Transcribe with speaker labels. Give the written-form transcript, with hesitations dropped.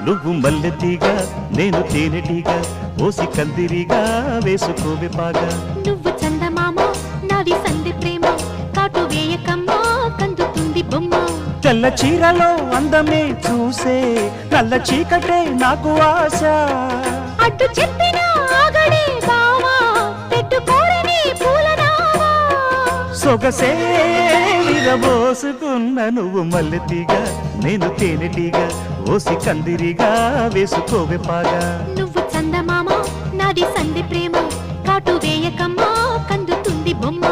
Speaker 1: నువ్వు మల్లెతీగా నేను తేనెటీగా ఓసి కందిరిగా వేసుకోవే పాగా
Speaker 2: నువ్వు చందమామ నాది సంధి ప్రేమ కాటు వేయకమ్మా కందుతుంది బొమ్మ
Speaker 1: తెల్ల చీరలో అందమే చూసే నల్ల చీకటే నాకు ఆశ
Speaker 2: అడ్డు చెప్పిన ఆగడే బావా పెట్టుకోరని పూలనావా
Speaker 1: సొగసే విరబోసుకున్న నువ్వు మల్లెతీగా నేను తేనెటీగా ఓసి కందిరిగా వేసుకోవే పాగా
Speaker 2: నువ్వు చందమామ నాది సంధి ప్రేమ కాటు వేయకమ్మా కందుతుంది బొమ్మ